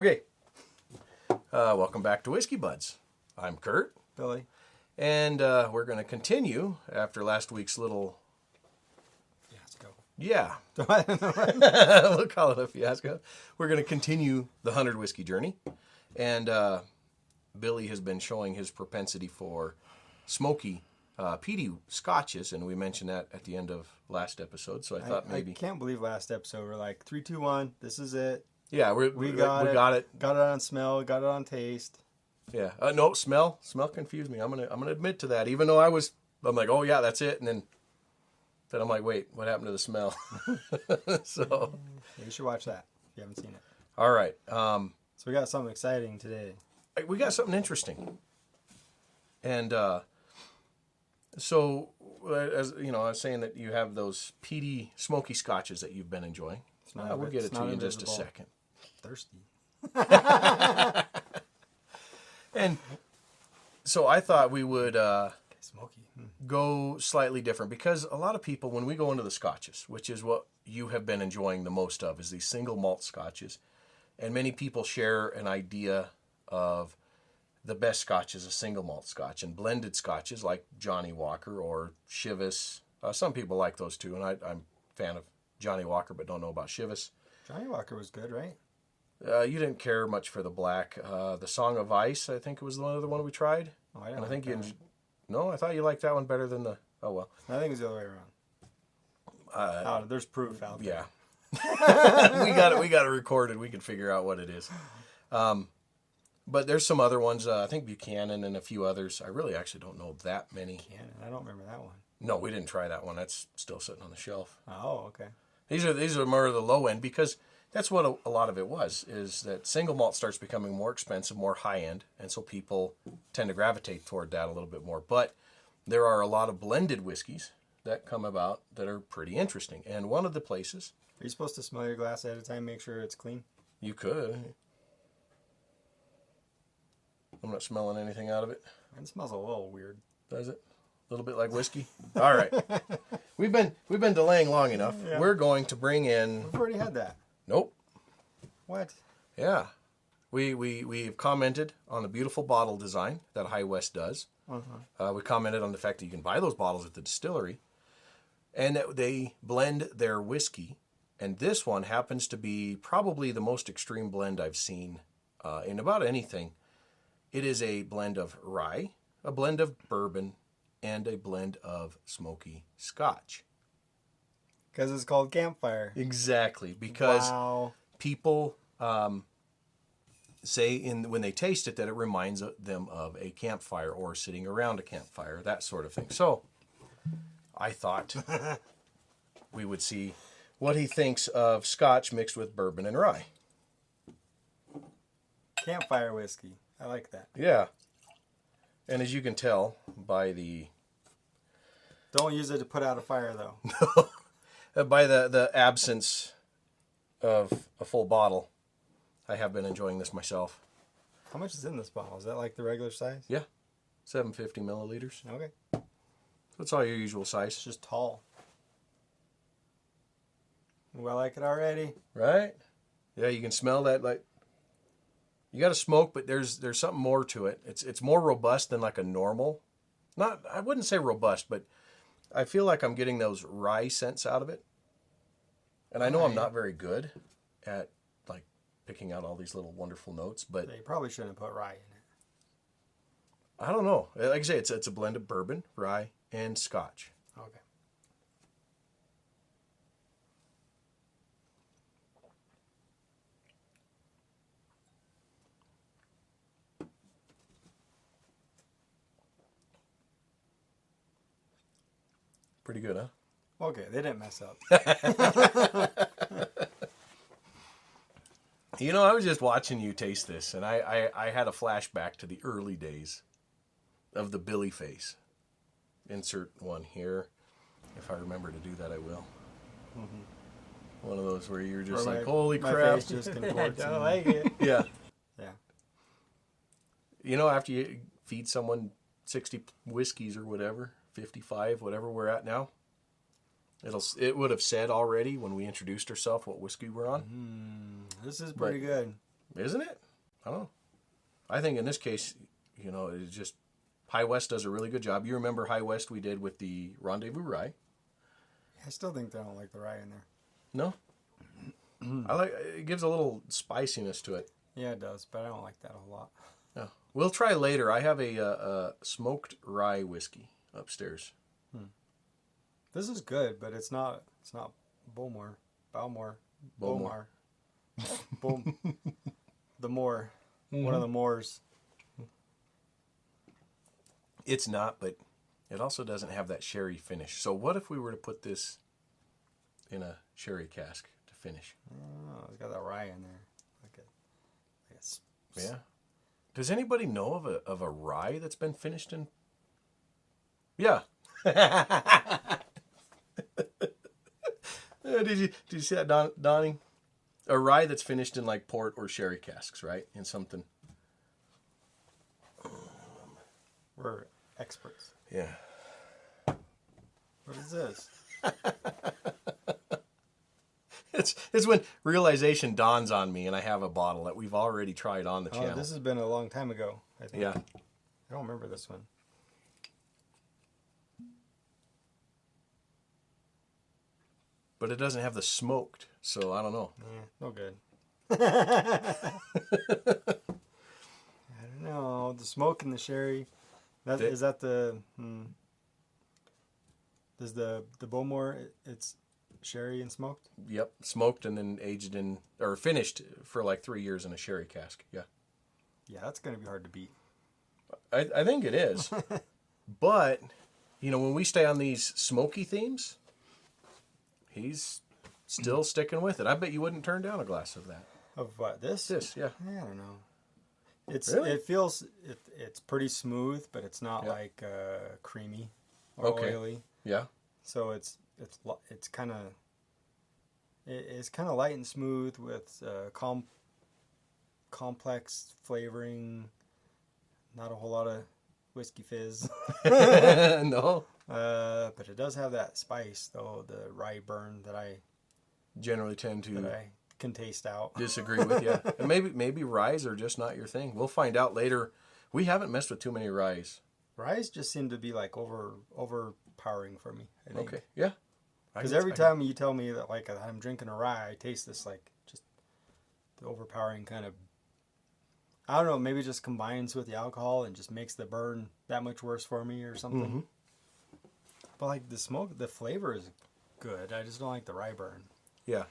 Okay. Welcome back to Whiskey Buds. I'm Kurt. Billy. And we're going to continue after last week's little... Fiasco. Yeah. We'll call it a fiasco. We're going to continue the 100 whiskey journey. And Billy has been showing his propensity for smoky, peaty scotches. And we mentioned that at the end of last episode. So I thought maybe... I can't believe last episode we're like 3, 2, 1. This is it. Yeah, we got it. Got it on smell. Got it on taste. Yeah. No, smell confused me. I'm gonna admit to that. Even though I'm like, oh yeah, that's it, and then I'm like, wait, what happened to the smell? So you should watch that if you haven't seen it. All right. So we got something exciting today. We got something interesting, and so as you know, I was saying that you have those peaty, smoky scotches that you've been enjoying. We'll get it to you in just a second. Thirsty. And so I thought we would smoky. Go slightly different, because a lot of people, when we go into the scotches, which is what you have been enjoying the most of, is these single malt scotches, and many people share an idea of the best scotch is a single malt scotch, and blended scotches like Johnny Walker or Chivas. Some people like those too, and I'm a fan of Johnny Walker, but don't know about Chivas. Johnny Walker was good, right? You didn't care much for the black. The Song of Ice, I think it was the other one we tried. Oh, I didn't like that. No, I thought you liked that one better than the... Oh, well. I think it's the other way around. There's proof out there. Yeah. we got it recorded. We can figure out what it is. But there's some other ones. I think Buchanan and a few others. I really actually don't know that many. Buchanan? I don't remember that one. No, we didn't try that one. That's still sitting on the shelf. Oh, okay. These are more of the low end, because that's what a lot of it was, is that single malt starts becoming more expensive, more high end, and so people tend to gravitate toward that a little bit more. But there are a lot of blended whiskeys that come about that are pretty interesting. And one of the places... Are you supposed to smell your glass at a time, make sure it's clean? You could. I'm not smelling anything out of it. It smells a little weird. Does it? A little bit like whiskey? All right. We've been delaying long enough. Yeah. We're going to bring in... We've already had that. Nope. What? Yeah. We've commented on the beautiful bottle design that High West does. We commented on the fact that you can buy those bottles at the distillery, and that they blend their whiskey. And this one happens to be probably the most extreme blend I've seen in about anything. It is a blend of rye, a blend of bourbon, and a blend of smoky scotch. Because it's called Campfire. Exactly. Because people say when they taste it that it reminds them of a campfire or sitting around a campfire, that sort of thing. So I thought we would see what he thinks of scotch mixed with bourbon and rye. Campfire whiskey. I like that. Yeah. And as you can tell by the... Don't use it to put out a fire, though. By the absence of a full bottle, I have been enjoying this myself. How much is in this bottle? Is that like the regular size? Yeah. 750 milliliters. Okay. That's all your usual size. It's just tall. Ooh, I like it already. Right? Yeah, you can smell that. Like, you got to smoke, but there's something more to it. It's more robust than like a normal. I wouldn't say robust, but I feel like I'm getting those rye scents out of it. And I know I'm not very good at like picking out all these little wonderful notes, but they probably shouldn't put rye in it. I don't know. Like I say, it's a blend of bourbon, rye, and scotch. Okay. Pretty good, huh? Okay, they didn't mess up. You know, I was just watching you taste this, and I had a flashback to the early days of the Billy face. Insert one here. If I remember to do that, I will. Mm-hmm. One of those where you're just like, holy crap. My face just contorts. I like it. Yeah. Yeah. You know, after you feed someone 60 whiskeys or whatever, 55, whatever we're at now, it would have said already when we introduced ourselves what whiskey we're on. This is pretty good. Isn't it? I don't know. I think in this case, you know, it's just High West does a really good job. You remember High West we did with the Rendezvous Rye? I still think they don't like the rye in there. No? I like it. Gives a little spiciness to it. Yeah, it does, but I don't like that a whole lot. Yeah. We'll try later. I have a smoked rye whiskey upstairs. This is good, but it's not Bowmore. Bowmore. Boom. The Moor. One of the Moors. It's not, but it also doesn't have that sherry finish. So what if we were to put this in a sherry cask to finish? Oh, it's got that rye in there. Yeah. Does anybody know of a rye that's been finished in? Yeah. Did you see that, Donnie? A rye that's finished in like port or sherry casks, right? In something. We're experts. Yeah. What is this? It's when realization dawns on me and I have a bottle that we've already tried on the channel. This has been a long time ago, I think. Yeah. I don't remember this one. But it doesn't have the smoked, so I don't know. No good. I don't know. The smoke and the sherry. Is that the... Does the Bowmore, it's sherry and smoked? Yep, smoked and then aged in, or finished for like 3 years in a sherry cask. Yeah. Yeah, that's going to be hard to beat. I think it is. But, you know, when we stay on these smoky themes, he's still sticking with it. I bet you wouldn't turn down a glass of that. Of what, this? This, yeah. I don't know. Really? It feels, it's pretty smooth, but it's not like creamy or oily. Yeah. So it's kind of light and smooth with complex flavoring. Not a whole lot of whiskey fizz. No. But it does have that spice, though, the rye burn that I generally tend to can taste out. Disagree with you. And maybe ryes are just not your thing. We'll find out later. We haven't messed with too many ryes. Ryes just seem to be like overpowering for me, I think. Okay. Yeah. Because every time you tell me that like I'm drinking a rye, I taste this like just the overpowering kind of, I don't know, maybe it just combines with the alcohol and just makes the burn that much worse for me or something. Mm-hmm. But like the flavor is good. I just don't like the rye burn. Yeah.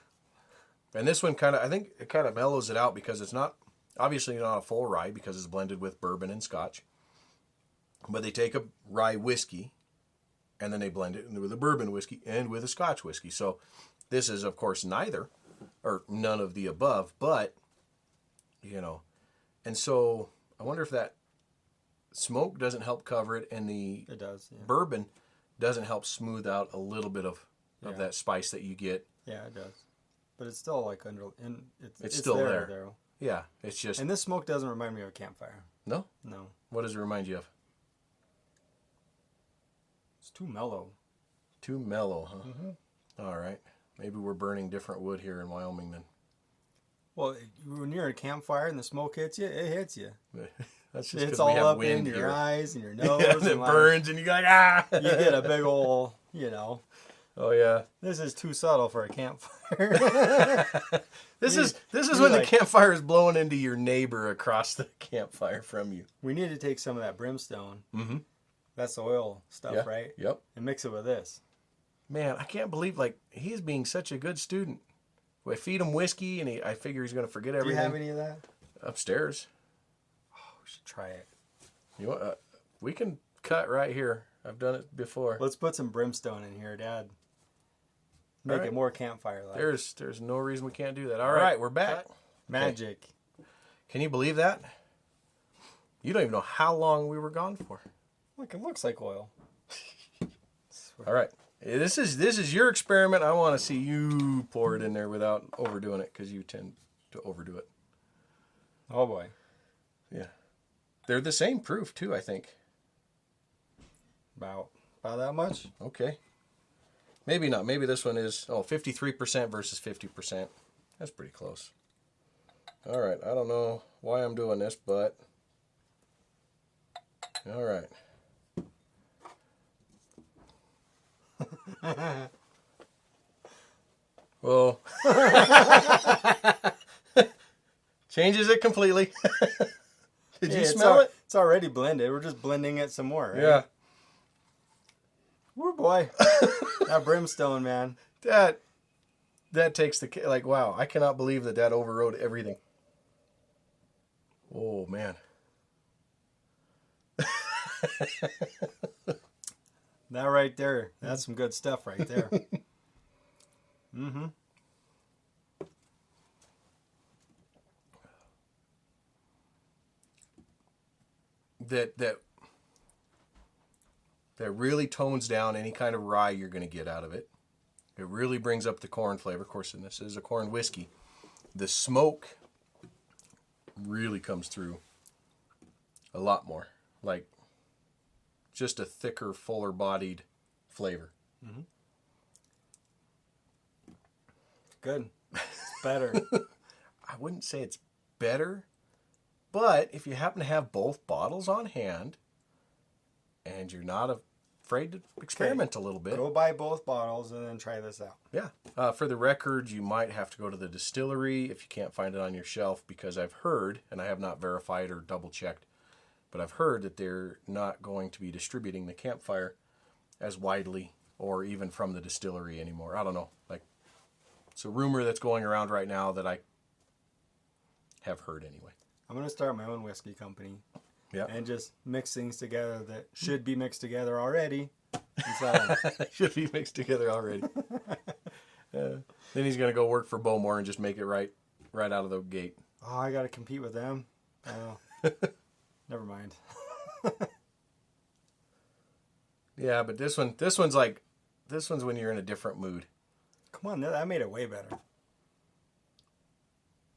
And this one I think it kind of mellows it out because it's not, obviously not a full rye because it's blended with bourbon and scotch. But they take a rye whiskey and then they blend it with a bourbon whiskey and with a scotch whiskey. So this is, of course, neither or none of the above, but, you know, and so I wonder if that smoke doesn't help cover it and it does, yeah. Bourbon doesn't help smooth out a little bit of that spice that you get. Yeah, it does. But it's still like it's still there. Though. Yeah, it's just... And this smoke doesn't remind me of a Campfire. No? No. What does it remind you of? It's too mellow. Too mellow, huh? Mm-hmm. All right. Maybe we're burning different wood here in Wyoming then. Well, when you're at a campfire and the smoke hits you, it hits you. That's just it's all all up wind in your here. eythis and your nose. Yeah, and it burns and you go like, ah! You get a big old, you know. Oh, yeah. This is too subtle for a campfire. This is when the campfire is blowing into your neighbor across the campfire from you. We need to take some of that brimstone. Mm-hmm. That's the oil stuff, right? Yep. And mix it with this. Man, I can't believe, like, he's being such a good student. I feed him whiskey, and I figure he's going to forget everything. Do you have any of that? Upstairs. Oh, we should try it. You want, we can cut right here. I've done it before. Let's put some brimstone in here, Dad. Make it more campfire-like. There's no reason we can't do that. All right, we're back. Magic. Okay. Can you believe that? You don't even know how long we were gone for. Look, it looks like oil. All right. This is your experiment. I want to see you pour it in there without overdoing it because you tend to overdo it. Oh, boy. Yeah. They're the same proof, too, I think. About that much? Okay. Maybe not. Maybe this one is 53% versus 50%. That's pretty close. All right. I don't know why I'm doing this, but all right. Well, changes it completely. Did you smell it? It's already blended. We're just blending it some more, right? Yeah. Woo, boy. That brimstone, man. That takes the, like, wow, I cannot believe that overrode everything. Oh, man. That right there, that's some good stuff right there. Mm-hmm. That really tones down any kind of rye you're going to get out of it. It really brings up the corn flavor. Of course, and this is a corn whiskey. The smoke really comes through a lot more. Like, just a thicker, fuller bodied flavor. Mm-hmm. Good. It's better. I wouldn't say it's better, but if you happen to have both bottles on hand and you're not afraid to experiment a little bit. Go buy both bottles and then try this out. Yeah. For the record, you might have to go to the distillery if you can't find it on your shelf, because I've heard, and I have not verified or double checked, but I've heard that they're not going to be distributing the Campfire as widely or even from the distillery anymore. I don't know. Like, it's a rumor that's going around right now that I have heard anyway. I'm going to start my own whiskey company. Yeah. And just mix things together that should be mixed together already. Should be mixed together already. Then he's going to go work for Bowmore and just make it right out of the gate. Oh, I got to compete with them. Oh, never mind. Yeah, but this one's when you're in a different mood. Come on, that made it way better.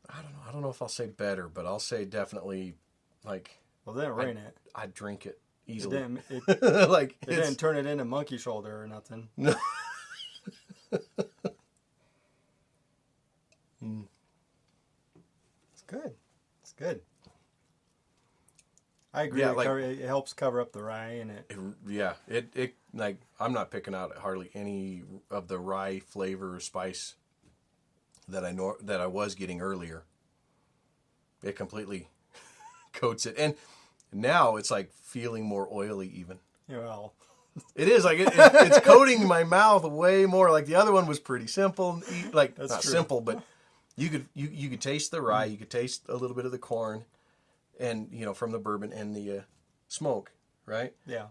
I don't know. I don't know if I'll say better, but I'll say definitely, like. Well, didn't rain it. I'd drink it easily. It It didn't turn it into monkey shoulder or nothing. No. It's good. It's good. I agree. Yeah, it helps cover up the rye and it like, I'm not picking out hardly any of the rye flavor or spice that I was getting earlier. It completely coats it, and now it's like feeling more oily even. Yeah, well, it is like it's coating my mouth way more. Like the other one was pretty simple, like That's not true. simple, but you could taste the rye, you could taste a little bit of the corn, and from the bourbon and the smoke, right? Yeah.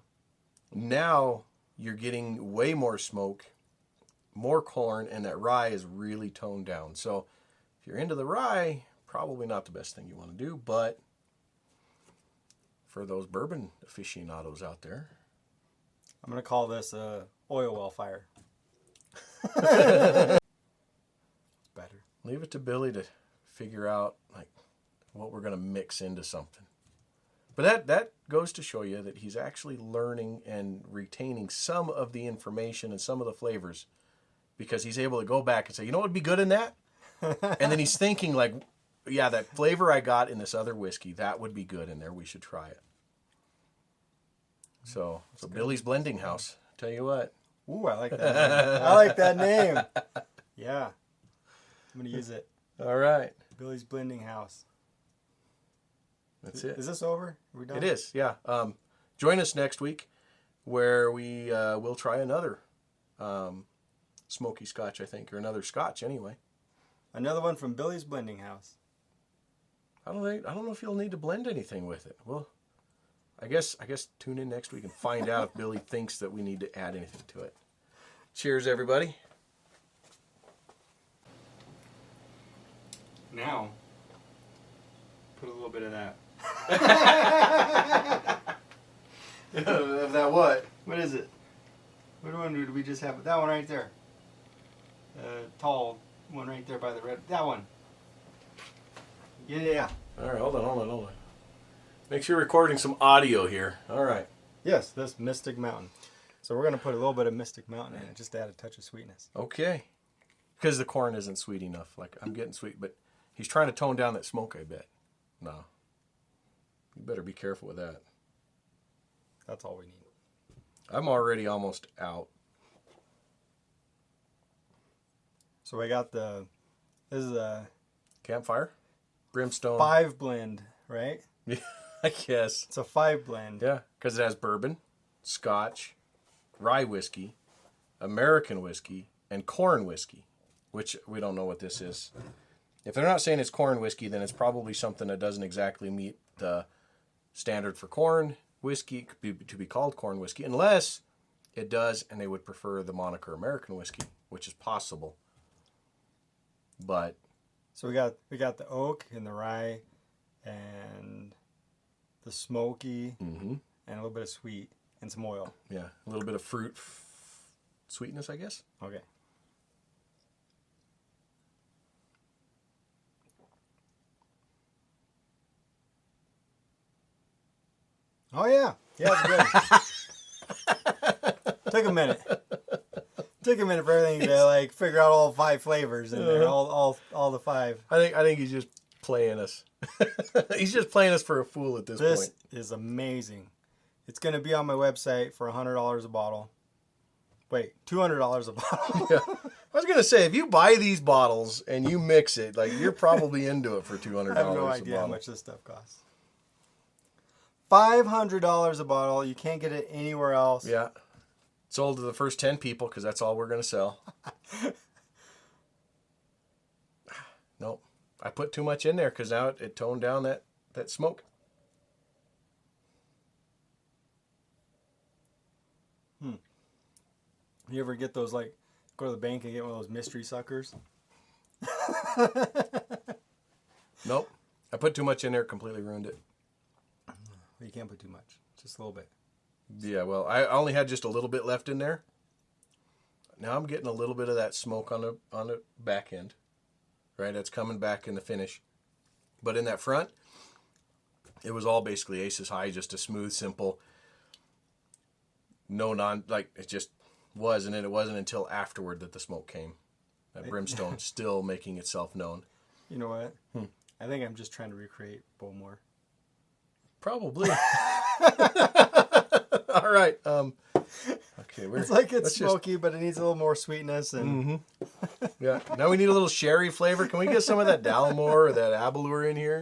Now you're getting way more smoke, more corn, and that rye is really toned down. So if you're into the rye, probably not the best thing you want to do, but for those bourbon aficionados out there, I'm going to call this a oil well fire. Better. Leave it to Billy to figure out like what we're going to mix into something. But that goes to show you that he's actually learning and retaining some of the information and some of the flavors, because he's able to go back and say, you know what would be good in that? And then he's thinking like, yeah, that flavor I got in this other whiskey, that would be good in there. We should try it. So Billy's Blending House. Tell you what. Ooh, I like that name. I like that name. Yeah. I'm going to use it. All right. Billy's Blending House. That's it. Is this over? Are we done? It is, yeah. Join us next week where we will try another smoky scotch, I think, or another scotch anyway. Another one from Billy's Blending House. I don't know if you'll need to blend anything with it. Well, I guess tune in next week and find out if Billy thinks that we need to add anything to it. Cheers, everybody. Now, put a little bit of that. Of that what? What is it? What one did we just have? That one right there. Tall one right there by the red. That one. Yeah. All right, hold on. Make sure you're recording some audio here. All right. Yes, this Mystic Mountain. So we're going to put a little bit of Mystic Mountain in it, just to add a touch of sweetness. Okay. Because the corn isn't sweet enough. Like, I'm getting sweet, but He's trying to tone down that smoke, I bet. No. You better be careful with that. That's all we need. I'm already almost out. So we got this is a Campfire? Brimstone. 5 blend, right? Yeah, I guess. It's a 5 blend. Yeah, because it has bourbon, Scotch, rye whiskey, American whiskey, and corn whiskey, which we don't know what this is. If they're not saying it's corn whiskey, then it's probably something that doesn't exactly meet the standard for corn whiskey to be called corn whiskey, unless it does, and they would prefer the moniker American whiskey, which is possible. But so we got the oak and the rye, and the smoky, and a little bit of sweet and some oil. Yeah, a little bit of fruit sweetness, I guess. Okay. Oh yeah, it's good. Took a minute. Took a minute for everything to like figure out all 5 flavors in there, all the 5. I think he's just playing us. He's just playing us for a fool at this point. This is amazing. It's going to be on my website for $100 a bottle. Wait, $200 a bottle. Yeah. I was going to say, if you buy these bottles and you mix it, like you're probably into it for $200 I have no a idea how bottle. much this stuff costs. $500 a bottle. You can't get it anywhere else. Yeah. Sold to the first 10 people because that's all we're going to sell. Nope. I put too much in there because now it toned down that smoke. You ever get those, like, go to the bank and get one of those mystery suckers? Nope. I put too much in there, completely ruined it. You can't put too much. Just a little bit. Yeah, well, I only had just a little bit left in there. Now I'm getting a little bit of that smoke on the back end. Right? That's coming back in the finish. But in that front, it was all basically Aces High, just a smooth, simple, it just was, and then it wasn't until afterward that the smoke came. That brimstone still making itself known. You know what? I think I'm just trying to recreate Bowmore. Probably. All right. Okay, it's like it's smoky, but it needs a little more sweetness. And Yeah. Now we need a little sherry flavor. Can we get some of that Dalmore or that Abalur in here?